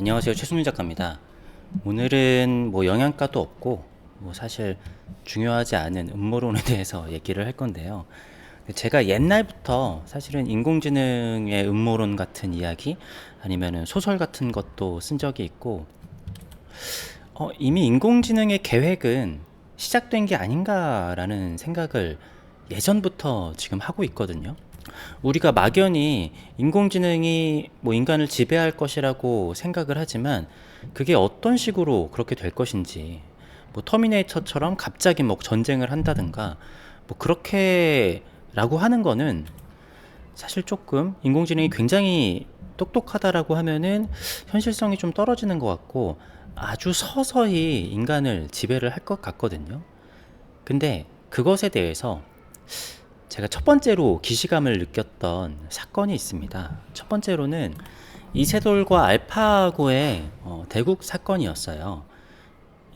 안녕하세요. 최승윤 작가입니다. 오늘은 뭐 영양가도 없고 뭐 사실 중요하지 않은 음모론에 대해서 얘기를 할 건데요. 제가 옛날부터 사실은 인공지능의 음모론 같은 이야기 아니면은 소설 같은 것도 쓴 적이 있고 이미 인공지능의 계획은 시작된 게 아닌가라는 생각을 예전부터 지금 하고 있거든요. 우리가 막연히 인공지능이 뭐 인간을 지배할 것이라고 생각을 하지만 그게 어떤 식으로 그렇게 될 것인지, 뭐 터미네이터처럼 갑자기 뭐 전쟁을 한다든가 뭐 그렇게라고 하는 거는 사실 조금 인공지능이 굉장히 똑똑하다라고 하면은 현실성이 좀 떨어지는 것 같고 아주 서서히 인간을 지배를 할 것 같거든요. 근데 그것에 대해서 제가 첫 번째로 기시감을 느꼈던 사건이 있습니다. 첫 번째로는 이세돌과 알파고의 대국 사건이었어요.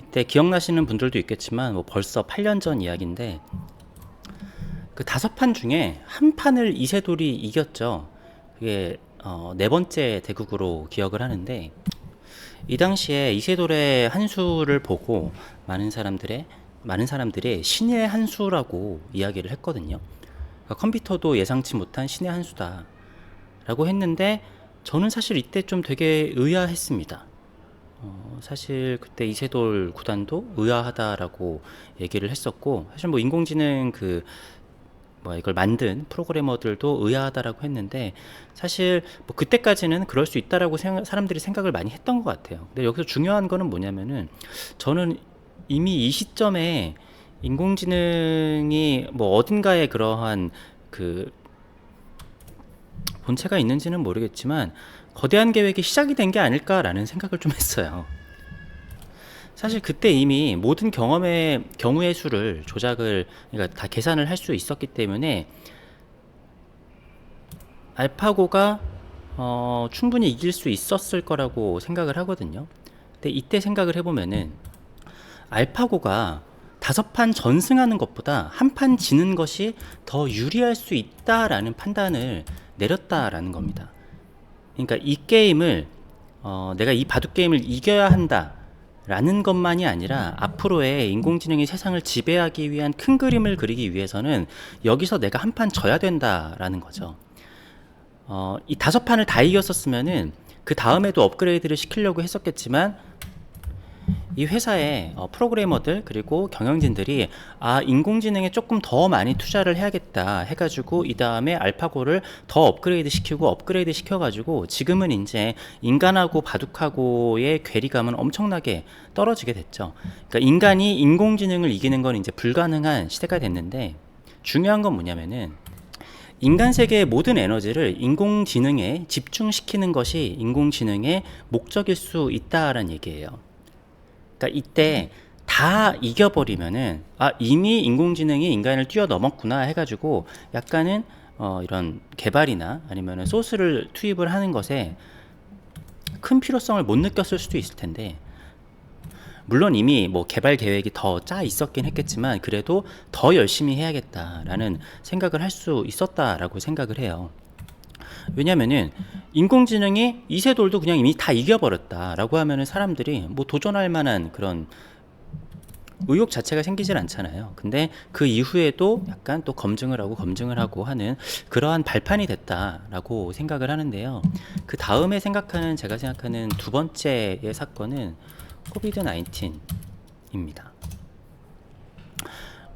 이때 기억나시는 분들도 있겠지만 뭐 벌써 8년 전 이야기인데 그 5판 중에 한 판을 이세돌이 이겼죠. 그게 네 번째 대국으로 기억을 하는데 이 당시에 이세돌의 한 수를 보고 많은 사람들이 신의 한 수라고 이야기를 했거든요. 그러니까 컴퓨터도 예상치 못한 신의 한 수다라고 했는데 저는 사실 이때 좀 되게 의아했습니다. 사실 그때 이세돌 구단도 의아하다라고 얘기를 했었고 사실 뭐 인공지능 이걸 만든 프로그래머들도 의아하다라고 했는데 사실 뭐 그때까지는 그럴 수 있다라고 사람들이 생각을 많이 했던 것 같아요. 근데 여기서 중요한 거는 뭐냐면은 저는 이미 이 시점에 인공지능이 뭐 어딘가에 그러한 그 본체가 있는지는 모르겠지만 거대한 계획이 시작이 된 게 아닐까라는 생각을 좀 했어요. 사실 그때 이미 모든 경우의 수를 그러니까 다 계산을 할 수 있었기 때문에 알파고가 충분히 이길 수 있었을 거라고 생각을 하거든요. 근데 이때 생각을 해보면은 알파고가 5판 전승하는 것보다 한 판 지는 것이 더 유리할 수 있다라는 판단을 내렸다라는 겁니다. 그러니까 이 게임을 내가 이 바둑 게임을 이겨야 한다라는 것만이 아니라 앞으로의 인공지능이 세상을 지배하기 위한 큰 그림을 그리기 위해서는 여기서 내가 한 판 져야 된다라는 거죠. 이 5판을 다 이겼었으면은 그 다음에도 업그레이드를 시키려고 했었겠지만 이 회사의 프로그래머들 그리고 경영진들이 인공지능에 조금 더 많이 투자를 해야겠다 해가지고 이 다음에 알파고를 더 업그레이드 시켜가지고 지금은 이제 인간하고 바둑하고의 괴리감은 엄청나게 떨어지게 됐죠. 그러니까 인간이 인공지능을 이기는 건 이제 불가능한 시대가 됐는데 중요한 건 뭐냐면은 인간 세계의 모든 에너지를 인공지능에 집중시키는 것이 인공지능의 목적일 수 있다라는 얘기예요. 그러니까 이때 다 이겨버리면은 이미 인공지능이 인간을 뛰어넘었구나 해가지고 약간은 이런 개발이나 아니면은 소스를 투입을 하는 것에 큰 필요성을 못 느꼈을 수도 있을 텐데 물론 이미 뭐 개발 계획이 더 짜 있었긴 했겠지만 그래도 더 열심히 해야겠다라는 생각을 할 수 있었다라고 생각을 해요. 왜냐면은 인공지능이 이세돌도 그냥 이미 다 이겨버렸다라고 하면은 사람들이 뭐 도전할 만한 그런 의욕 자체가 생기질 않잖아요. 근데 그 이후에도 약간 또 검증을 하고 하는 그러한 발판이 됐다라고 생각을 하는데요. 그 다음에 제가 생각하는 두 번째의 사건은 코비드 19입니다.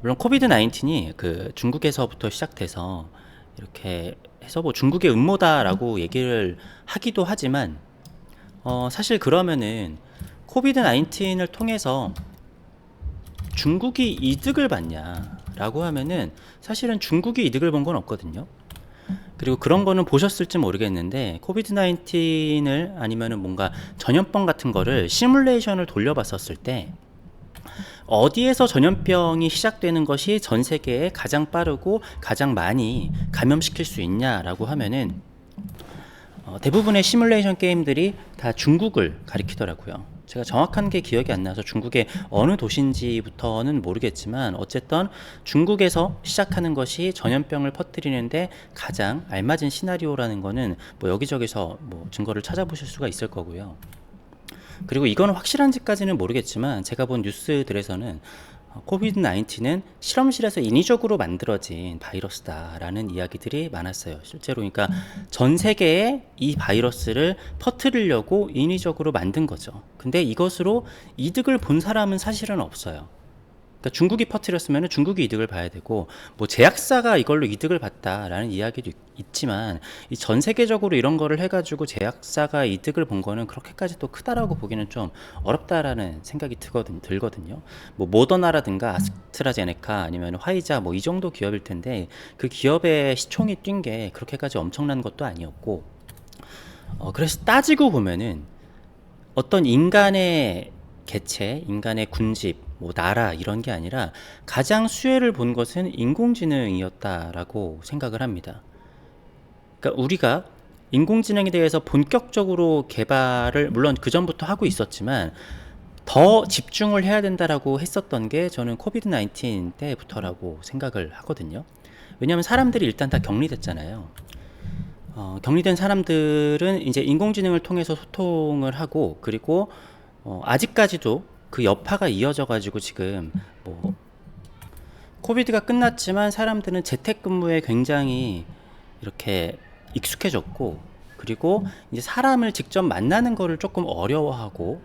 물론 코비드 19이 그 중국에서부터 시작돼서 이렇게 해서 뭐 중국의 음모다라고 얘기를 하기도 하지만 사실 그러면은 코비드 19을 통해서 중국이 이득을 봤냐라고 하면은 사실은 중국이 이득을 본 건 없거든요. 그리고 그런 거는 보셨을지 모르겠는데 코비드 19을 아니면은 뭔가 전염병 같은 거를 시뮬레이션을 돌려봤었을 때 어디에서 전염병이 시작되는 것이 전 세계에 가장 빠르고 가장 많이 감염시킬 수 있냐라고 하면은 대부분의 시뮬레이션 게임들이 다 중국을 가리키더라고요. 제가 정확한 게 기억이 안 나서 중국의 어느 도시인지부터는 모르겠지만 어쨌든 중국에서 시작하는 것이 전염병을 퍼뜨리는데 가장 알맞은 시나리오라는 거는 뭐 여기저기서 뭐 증거를 찾아보실 수가 있을 거고요. 그리고 이거는 확실한지까지는 모르겠지만 제가 본 뉴스들에서는 코비드 19은 실험실에서 인위적으로 만들어진 바이러스다라는 이야기들이 많았어요. 실제로 그러니까 전 세계에 이 바이러스를 퍼뜨리려고 인위적으로 만든 거죠. 근데 이것으로 이득을 본 사람은 사실은 없어요. 그러니까 중국이 퍼뜨렸으면 중국이 이득을 봐야 되고, 뭐 제약사가 이걸로 이득을 봤다라는 이야기도 있지만, 이 전 세계적으로 이런 거를 해가지고 제약사가 이득을 본 거는 그렇게까지 또 크다라고 보기는 좀 어렵다라는 생각이 들거든요. 뭐 모더나라든가 아스트라제네카 아니면 화이자 뭐 이 정도 기업일 텐데, 그 기업의 시총이 뛴 게 그렇게까지 엄청난 것도 아니었고, 그래서 따지고 보면은 어떤 인간의 개체, 인간의 군집, 뭐 나라 이런 게 아니라 가장 수혜를 본 것은 인공지능이었다라고 생각을 합니다. 그러니까 우리가 인공지능에 대해서 본격적으로 개발을 물론 그 전부터 하고 있었지만 더 집중을 해야 된다라고 했었던 게 저는 코비드 19 때부터라고 생각을 하거든요. 왜냐하면 사람들이 일단 다 격리됐잖아요. 격리된 사람들은 이제 인공지능을 통해서 소통을 하고, 그리고 아직까지도 그 여파가 이어져 가지고 지금 뭐 코비드가 끝났지만 사람들은 재택근무에 굉장히 이렇게 익숙해졌고, 그리고 이제 사람을 직접 만나는 거를 조금 어려워하고,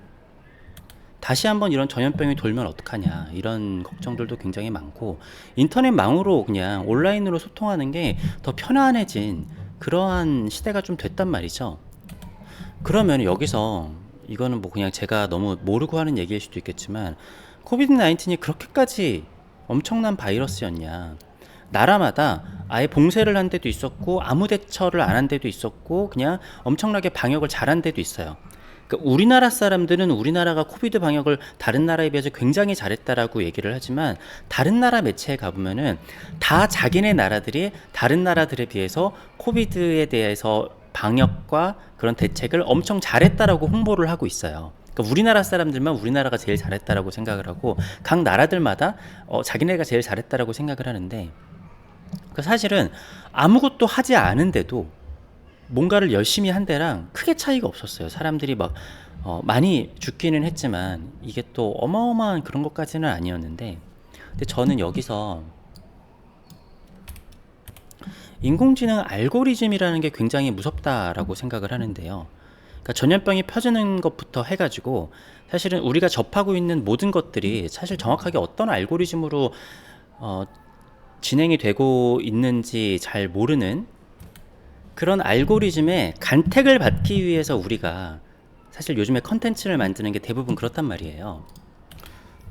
다시 한번 이런 전염병이 돌면 어떡하냐 이런 걱정들도 굉장히 많고, 인터넷망으로 그냥 온라인으로 소통하는 게 더 편안해진 그러한 시대가 좀 됐단 말이죠. 그러면 여기서 이거는 뭐 그냥 제가 너무 모르고 하는 얘기일 수도 있겠지만, 코비드 19이 그렇게까지 엄청난 바이러스였냐. 나라마다 아예 봉쇄를 한 데도 있었고, 아무 대처를 안 한 데도 있었고, 그냥 엄청나게 방역을 잘한 데도 있어요. 그러니까 우리나라 사람들은 우리나라가 코비드 방역을 다른 나라에 비해서 굉장히 잘했다라고 얘기를 하지만, 다른 나라 매체에 가보면은 다 자기네 나라들이 다른 나라들에 비해서 코비드에 대해서 방역과 그런 대책을 엄청 잘했다라고 홍보를 하고 있어요. 그러니까 우리나라 사람들만 우리나라가 제일 잘했다라고 생각을 하고, 각 나라들마다 자기네가 제일 잘했다라고 생각을 하는데, 그러니까 사실은 아무것도 하지 않은데도 뭔가를 열심히 한 데랑 크게 차이가 없었어요. 사람들이 막 많이 죽기는 했지만 이게 또 어마어마한 그런 것까지는 아니었는데, 근데 저는 여기서 인공지능 알고리즘이라는 게 굉장히 무섭다라고 생각을 하는데요. 그러니까 전염병이 퍼지는 것부터 해가지고 사실은 우리가 접하고 있는 모든 것들이 사실 정확하게 어떤 알고리즘으로 진행이 되고 있는지 잘 모르는 그런 알고리즘에 간택을 받기 위해서 우리가 사실 요즘에 컨텐츠를 만드는 게 대부분 그렇단 말이에요.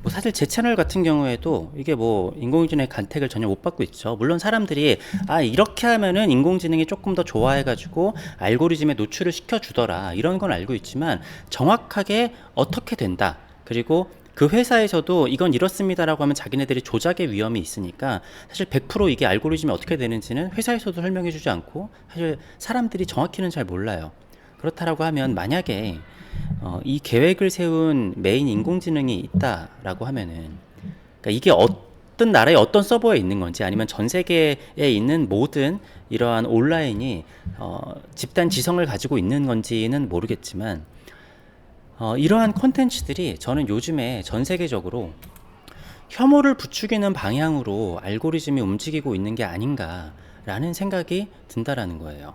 뭐 사실 제 채널 같은 경우에도 이게 뭐 인공지능의 간택을 전혀 못 받고 있죠. 물론 사람들이 이렇게 하면은 인공지능이 조금 더 좋아해가지고 알고리즘에 노출을 시켜주더라 이런 건 알고 있지만, 정확하게 어떻게 된다, 그리고 그 회사에서도 이건 이렇습니다라고 하면 자기네들이 조작의 위험이 있으니까 사실 100% 이게 알고리즘이 어떻게 되는지는 회사에서도 설명해주지 않고 사실 사람들이 정확히는 잘 몰라요. 그렇다라고 하면 만약에 이 계획을 세운 메인 인공지능이 있다라고 하면은, 그러니까 이게 어떤 나라의 어떤 서버에 있는 건지, 아니면 전 세계에 있는 모든 이러한 온라인이 집단 지성을 가지고 있는 건지는 모르겠지만, 이러한 콘텐츠들이 저는 요즘에 전 세계적으로 혐오를 부추기는 방향으로 알고리즘이 움직이고 있는 게 아닌가라는 생각이 든다라는 거예요.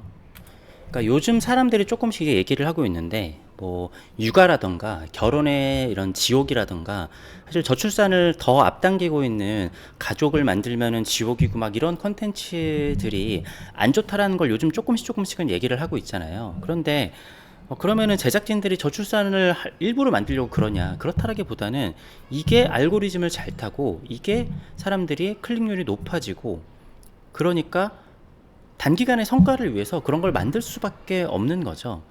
그러니까 요즘 사람들이 조금씩 얘기를 하고 있는데, 뭐 육아라던가 결혼의 이런 지옥이라던가, 사실 저출산을 더 앞당기고 있는 가족을 만들면은 지옥이고 막 이런 컨텐츠들이 안 좋다라는 걸 요즘 조금씩은 얘기를 하고 있잖아요. 그런데 그러면은 제작진들이 저출산을 일부러 만들려고 그러냐? 그렇다라기보다는 이게 알고리즘을 잘 타고 이게 사람들이 클릭률이 높아지고, 그러니까 단기간의 성과를 위해서 그런 걸 만들 수밖에 없는 거죠.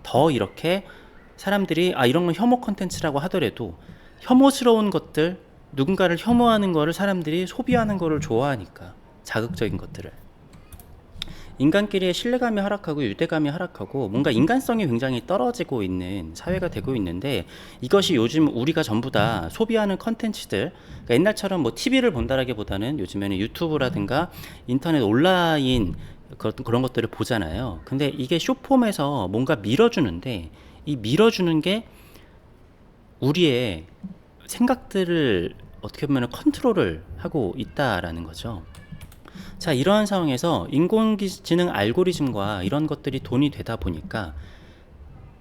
더 이렇게 사람들이 이런 건 혐오 컨텐츠라고 하더라도 혐오스러운 것들, 누군가를 혐오하는 거를 사람들이 소비하는 거를 좋아하니까, 자극적인 것들을. 인간끼리의 신뢰감이 하락하고 유대감이 하락하고 뭔가 인간성이 굉장히 떨어지고 있는 사회가 되고 있는데, 이것이 요즘 우리가 전부 다 소비하는 컨텐츠들, 그러니까 옛날처럼 뭐 TV를 본다라기보다는 요즘에는 유튜브라든가 인터넷 온라인 그런 것들을 보잖아요. 근데 이게 숏폼에서 뭔가 밀어주는데, 이 밀어주는 게 우리의 생각들을 어떻게 보면 컨트롤을 하고 있다라는 거죠. 자, 이러한 상황에서 인공지능 알고리즘과 이런 것들이 돈이 되다 보니까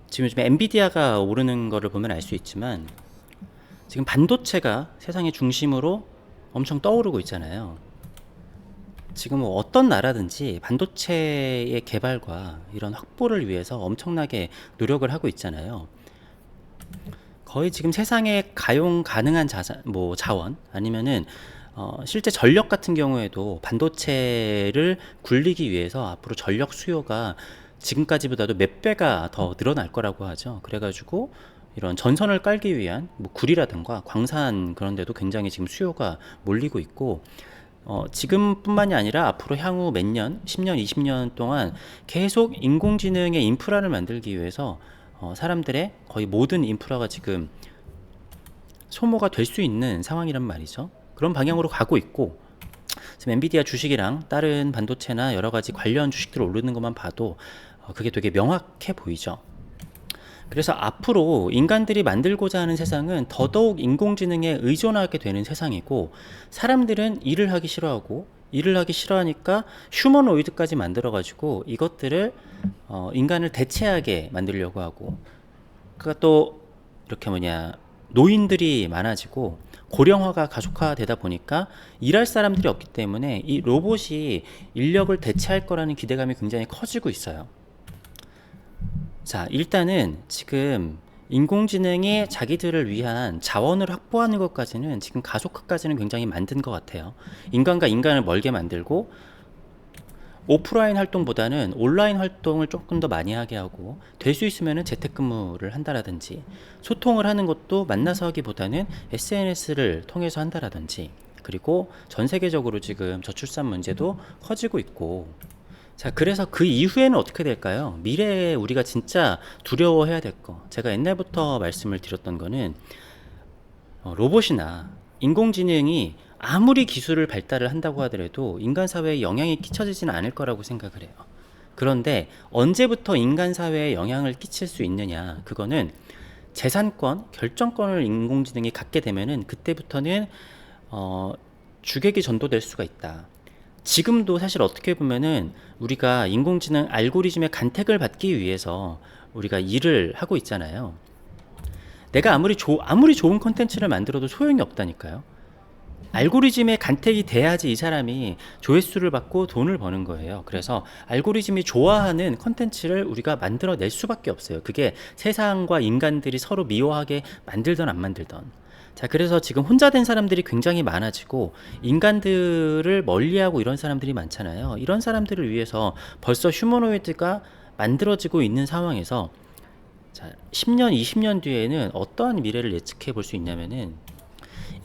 지금 요즘에 엔비디아가 오르는 거를 보면 알 수 있지만 지금 반도체가 세상의 중심으로 엄청 떠오르고 있잖아요. 지금 뭐 어떤 나라든지 반도체의 개발과 이런 확보를 위해서 엄청나게 노력을 하고 있잖아요. 거의 지금 세상에 가용 가능한 자원 아니면은 실제 전력 같은 경우에도 반도체를 굴리기 위해서 앞으로 전력 수요가 지금까지보다도 몇 배가 더 늘어날 거라고 하죠. 그래가지고 이런 전선을 깔기 위한 뭐 구리라든가 광산 그런 데도 굉장히 지금 수요가 몰리고 있고, 지금뿐만이 아니라 앞으로 향후 몇 년, 10년, 20년 동안 계속 인공지능의 인프라를 만들기 위해서 사람들의 거의 모든 인프라가 지금 소모가 될 수 있는 상황이란 말이죠. 그런 방향으로 가고 있고, 지금 엔비디아 주식이랑 다른 반도체나 여러 가지 관련 주식들 오르는 것만 봐도 그게 되게 명확해 보이죠. 그래서 앞으로 인간들이 만들고자 하는 세상은 더더욱 인공지능에 의존하게 되는 세상이고, 사람들은 일을 하기 싫어하니까 휴머노이드까지 만들어가지고 이것들을 인간을 대체하게 만들려고 하고, 그가 또 이렇게 노인들이 많아지고 고령화가 가속화되다 보니까 일할 사람들이 없기 때문에 이 로봇이 인력을 대체할 거라는 기대감이 굉장히 커지고 있어요. 자, 일단은 지금 인공지능이 자기들을 위한 자원을 확보하는 것까지는 지금 가속화까지는 굉장히 만든 것 같아요. 인간과 인간을 멀게 만들고 오프라인 활동보다는 온라인 활동을 조금 더 많이 하게 하고, 될 수 있으면 재택근무를 한다라든지, 소통을 하는 것도 만나서 하기보다는 SNS를 통해서 한다라든지, 그리고 전 세계적으로 지금 저출산 문제도 커지고 있고, 자, 그래서 그 이후에는 어떻게 될까요? 미래에 우리가 진짜 두려워해야 될 거, 제가 옛날부터 말씀을 드렸던 거는 로봇이나 인공지능이 아무리 기술을 발달을 한다고 하더라도 인간 사회에 영향이 끼쳐지지는 않을 거라고 생각을 해요. 그런데 언제부터 인간 사회에 영향을 끼칠 수 있느냐, 그거는 재산권, 결정권을 인공지능이 갖게 되면은 그때부터는 주객이 전도될 수가 있다. 지금도 사실 어떻게 보면은 우리가 인공지능 알고리즘의 간택을 받기 위해서 우리가 일을 하고 있잖아요. 내가 아무리 좋은 컨텐츠를 만들어도 소용이 없다니까요. 알고리즘에 간택이 돼야지 이 사람이 조회수를 받고 돈을 버는 거예요. 그래서 알고리즘이 좋아하는 컨텐츠를 우리가 만들어낼 수밖에 없어요. 그게 세상과 인간들이 서로 미워하게 만들던 안 만들던. 자, 그래서 지금 혼자 된 사람들이 굉장히 많아지고 인간들을 멀리하고 이런 사람들이 많잖아요. 이런 사람들을 위해서 벌써 휴머노이드가 만들어지고 있는 상황에서, 자, 10년, 20년 뒤에는 어떠한 미래를 예측해 볼 수 있냐면은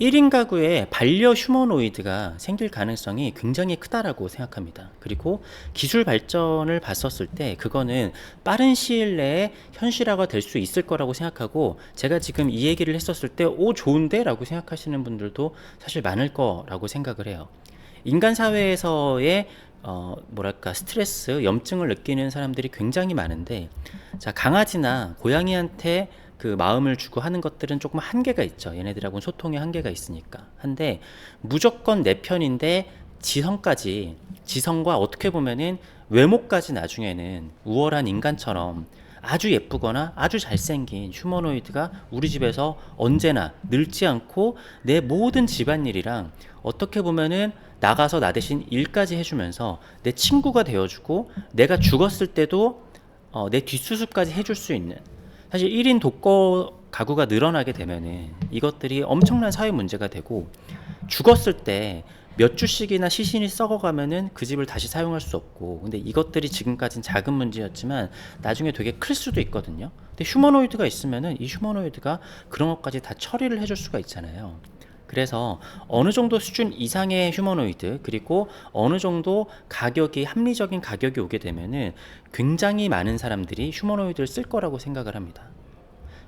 1인 가구에 반려 휴머노이드가 생길 가능성이 굉장히 크다라고 생각합니다. 그리고 기술 발전을 봤었을 때 그거는 빠른 시일 내에 현실화가 될 수 있을 거라고 생각하고, 제가 지금 이 얘기를 했었을 때 오, 좋은데? 라고 생각하시는 분들도 사실 많을 거라고 생각을 해요. 인간 사회에서의 스트레스, 염증을 느끼는 사람들이 굉장히 많은데, 자, 강아지나 고양이한테 그 마음을 주고 하는 것들은 조금 한계가 있죠. 얘네들하고는 소통의 한계가 있으니까. 한데 무조건 내 편인데 지성과 어떻게 보면은 외모까지 나중에는 우월한 인간처럼 아주 예쁘거나 아주 잘생긴 휴머노이드가 우리 집에서 언제나 늙지 않고 내 모든 집안일이랑 어떻게 보면은 나가서 나 대신 일까지 해주면서 내 친구가 되어주고, 내가 죽었을 때도 내 뒷수습까지 해줄 수 있는, 사실 1인 독거 가구가 늘어나게 되면은 이것들이 엄청난 사회 문제가 되고, 죽었을 때 몇 주씩이나 시신이 썩어가면은 그 집을 다시 사용할 수 없고, 근데 이것들이 지금까지는 작은 문제였지만 나중에 되게 클 수도 있거든요. 근데 휴머노이드가 있으면은 이 휴머노이드가 그런 것까지 다 처리를 해줄 수가 있잖아요. 그래서 어느 정도 수준 이상의 휴머노이드, 그리고 어느 정도 가격이 합리적인 가격이 오게 되면은 굉장히 많은 사람들이 휴머노이드를 쓸 거라고 생각을 합니다.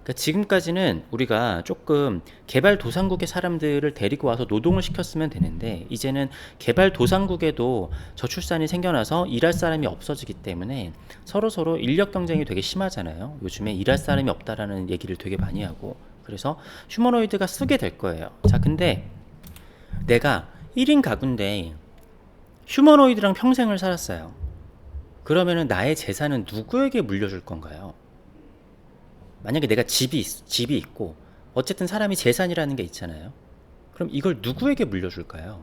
그러니까 지금까지는 우리가 조금 개발도상국의 사람들을 데리고 와서 노동을 시켰으면 되는데, 이제는 개발도상국에도 저출산이 생겨나서 일할 사람이 없어지기 때문에 서로 인력 경쟁이 되게 심하잖아요. 요즘에 일할 사람이 없다라는 얘기를 되게 많이 하고, 그래서 휴머노이드가 쓰게 될 거예요. 자, 근데 내가 1인 가구인데 휴머노이드랑 평생을 살았어요. 그러면은 나의 재산은 누구에게 물려줄 건가요? 만약에 내가 집이 있고 어쨌든 사람이 재산이라는 게 있잖아요. 그럼 이걸 누구에게 물려줄까요?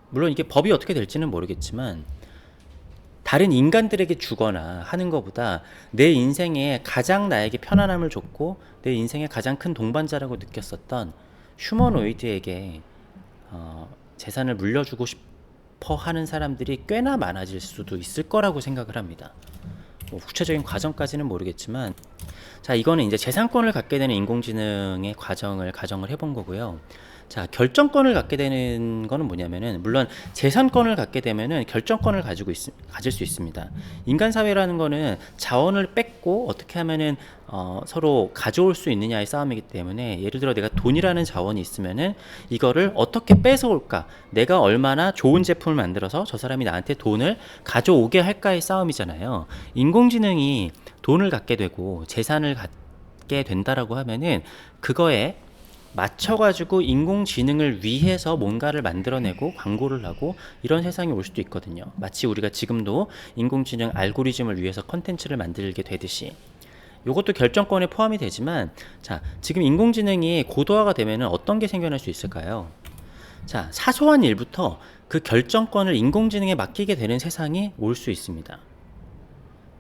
물론 이게 법이 어떻게 될지는 모르겠지만 다른 인간들에게 주거나 하는 것보다 내 인생에 가장 나에게 편안함을 줬고 내 인생의 가장 큰 동반자라고 느꼈었던 휴머노이드에게 재산을 물려주고 싶어 하는 사람들이 꽤나 많아질 수도 있을 거라고 생각을 합니다. 뭐 구체적인 과정까지는 모르겠지만, 자, 이거는 이제 재산권을 갖게 되는 인공지능의 과정을 가정을 해본 거고요. 자, 결정권을 갖게 되는 거는 뭐냐면은, 물론 재산권을 갖게 되면은 결정권을 가질 수 있습니다. 인간 사회라는 거는 자원을 뺏고 어떻게 하면은 서로 가져올 수 있느냐의 싸움이기 때문에, 예를 들어 내가 돈이라는 자원이 있으면은 이거를 어떻게 뺏어올까, 내가 얼마나 좋은 제품을 만들어서 저 사람이 나한테 돈을 가져오게 할까의 싸움이잖아요. 인공지능이 돈을 갖게 되고 재산을 갖게 된다라고 하면은 그거에 맞춰가지고 인공지능을 위해서 뭔가를 만들어내고 광고를 하고 이런 세상이 올 수도 있거든요. 마치 우리가 지금도 인공지능 알고리즘을 위해서 컨텐츠를 만들게 되듯이 이것도 결정권에 포함이 되지만, 자, 지금 인공지능이 고도화가 되면은 어떤 게 생겨날 수 있을까요? 자, 사소한 일부터 그 결정권을 인공지능에 맡기게 되는 세상이 올 수 있습니다.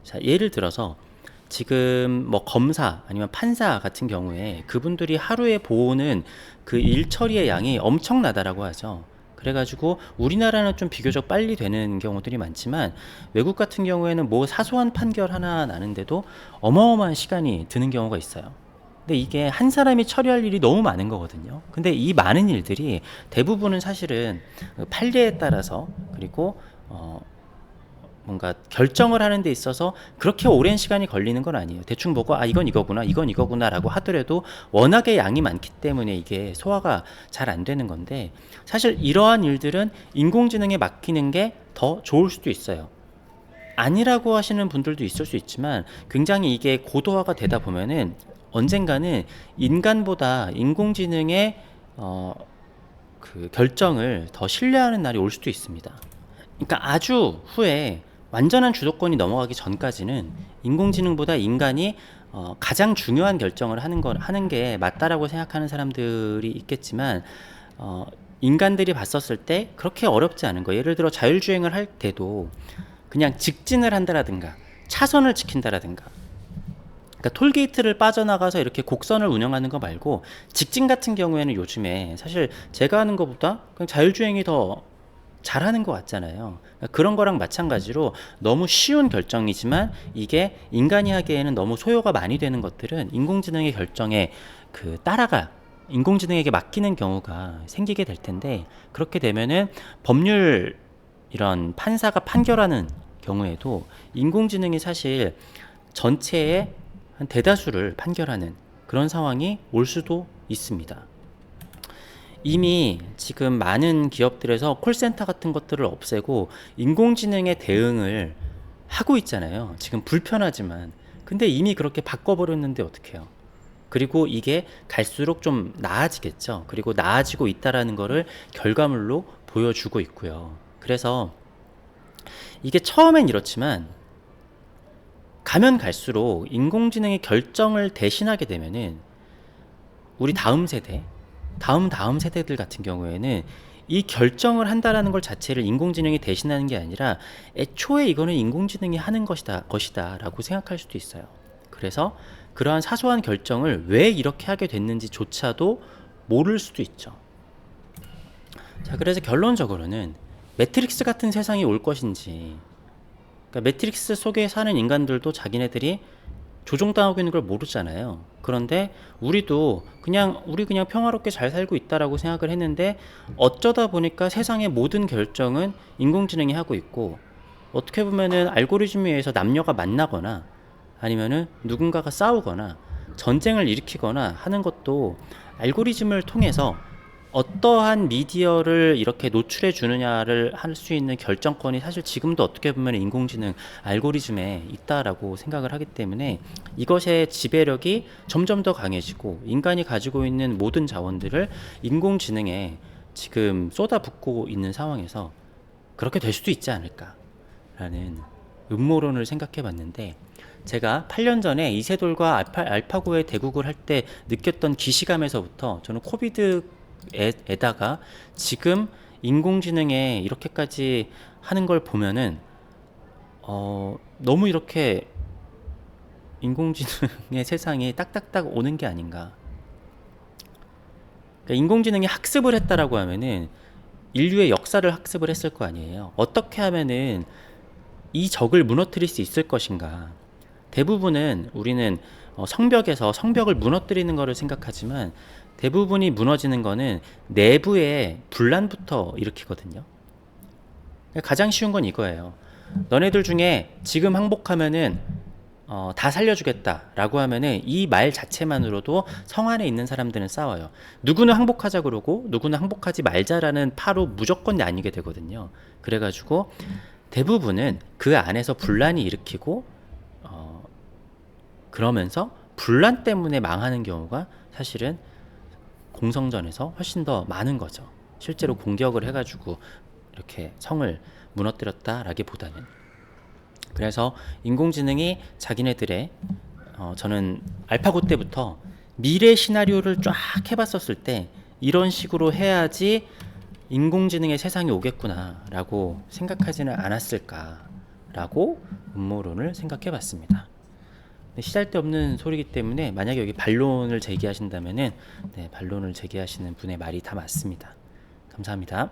자, 예를 들어서 지금 뭐 검사 아니면 판사 같은 경우에 그분들이 하루에 보는 그 일 처리의 양이 엄청나다라고 하죠. 그래가지고 우리나라는 좀 비교적 빨리 되는 경우들이 많지만 외국 같은 경우에는 뭐 사소한 판결 하나 나는데도 어마어마한 시간이 드는 경우가 있어요. 근데 이게 한 사람이 처리할 일이 너무 많은 거거든요. 근데 이 많은 일들이 대부분은 사실은 판례에 따라서, 그리고 뭔가 결정을 하는 데 있어서 그렇게 오랜 시간이 걸리는 건 아니에요. 대충 보고 이건 이거구나, 이건 이거구나 라고 하더라도 워낙에 양이 많기 때문에 이게 소화가 잘 안 되는 건데, 사실 이러한 일들은 인공지능에 맡기는 게 더 좋을 수도 있어요. 아니라고 하시는 분들도 있을 수 있지만, 굉장히 이게 고도화가 되다 보면은 언젠가는 인간보다 인공지능의 그 결정을 더 신뢰하는 날이 올 수도 있습니다. 그러니까 아주 후에 완전한 주도권이 넘어가기 전까지는 인공지능보다 인간이 가장 중요한 결정을 하는 게 맞다라고 생각하는 사람들이 있겠지만, 인간들이 봤었을 때 그렇게 어렵지 않은 거, 예를 들어 자율주행을 할 때도 그냥 직진을 한다라든가 차선을 지킨다라든가, 그러니까 톨게이트를 빠져나가서 이렇게 곡선을 운영하는 거 말고 직진 같은 경우에는 요즘에 사실 제가 하는 것보다 그냥 자율주행이 더 잘하는 것 같잖아요. 그러니까 그런 거랑 마찬가지로 너무 쉬운 결정이지만 이게 인간이 하기에는 너무 소요가 많이 되는 것들은 인공지능의 결정에 인공지능에게 맡기는 경우가 생기게 될 텐데, 그렇게 되면은 법률 이런 판사가 판결하는 경우에도 인공지능이 사실 전체의 한 대다수를 판결하는 그런 상황이 올 수도 있습니다. 이미 지금 많은 기업들에서 콜센터 같은 것들을 없애고 인공지능의 대응을 하고 있잖아요. 지금 불편하지만. 근데 이미 그렇게 바꿔버렸는데 어떡해요. 그리고 이게 갈수록 좀 나아지겠죠. 그리고 나아지고 있다라는 거를 결과물로 보여주고 있고요. 그래서 이게 처음엔 이렇지만 가면 갈수록 인공지능의 결정을 대신하게 되면은 우리 다음 세대들 같은 경우에는 이 결정을 한다라는 걸 자체를 인공지능이 대신하는 게 아니라 애초에 이거는 인공지능이 하는 것이다 라고 생각할 수도 있어요. 그래서 그러한 사소한 결정을 왜 이렇게 하게 됐는지조차도 모를 수도 있죠. 자, 그래서 결론적으로는 매트릭스 같은 세상이 올 것인지, 그러니까 매트릭스 속에 사는 인간들도 자기네들이 조종당하고 있는 걸 모르잖아요. 그런데 우리 그냥 평화롭게 잘 살고 있다라고 생각을 했는데, 어쩌다 보니까 세상의 모든 결정은 인공지능이 하고 있고, 어떻게 보면은 알고리즘에 의해서 남녀가 만나거나 아니면은 누군가가 싸우거나 전쟁을 일으키거나 하는 것도 알고리즘을 통해서 어떠한 미디어를 이렇게 노출해 주느냐를 할 수 있는 결정권이 사실 지금도 어떻게 보면 인공지능 알고리즘에 있다라고 생각을 하기 때문에 이것의 지배력이 점점 더 강해지고 인간이 가지고 있는 모든 자원들을 인공지능에 지금 쏟아붓고 있는 상황에서 그렇게 될 수도 있지 않을까라는 음모론을 생각해 봤는데, 제가 8년 전에 이세돌과 알파고의 대국을 할 때 느꼈던 기시감에서부터 저는 코비드에다가 지금 인공지능에 이렇게까지 하는 걸 보면은 너무 이렇게 인공지능의 세상이 딱딱딱 오는 게 아닌가. 그러니까 인공지능이 학습을 했다라고 하면은 인류의 역사를 학습을 했을 거 아니에요. 어떻게 하면은 이 적을 무너뜨릴 수 있을 것인가. 대부분은 우리는 성벽을 무너뜨리는 것을 생각하지만 대부분이 무너지는 거는 내부의 분란부터 일으키거든요. 가장 쉬운 건 이거예요. 너네들 중에 지금 항복하면은 다 살려주겠다라고 하면은 이 말 자체만으로도 성 안에 있는 사람들은 싸워요. 누구는 항복하자 그러고 누구는 항복하지 말자라는 파로 무조건 나뉘게 되거든요. 그래가지고 대부분은 그 안에서 분란이 일으키고 그러면서 분란 때문에 망하는 경우가 사실은 공성전에서 훨씬 더 많은 거죠. 실제로 공격을 해가지고 이렇게 성을 무너뜨렸다라기보다는. 그래서 인공지능이 자기네들의 저는 알파고 때부터 미래 시나리오를 쫙 해봤었을 때 이런 식으로 해야지 인공지능의 세상이 오겠구나라고 생각하지는 않았을까라고 음모론을 생각해봤습니다. 시잘데없는 소리이기 때문에 만약에 여기 반론을 제기하신다면은 반론을 제기하시는 분의 말이 다 맞습니다. 감사합니다.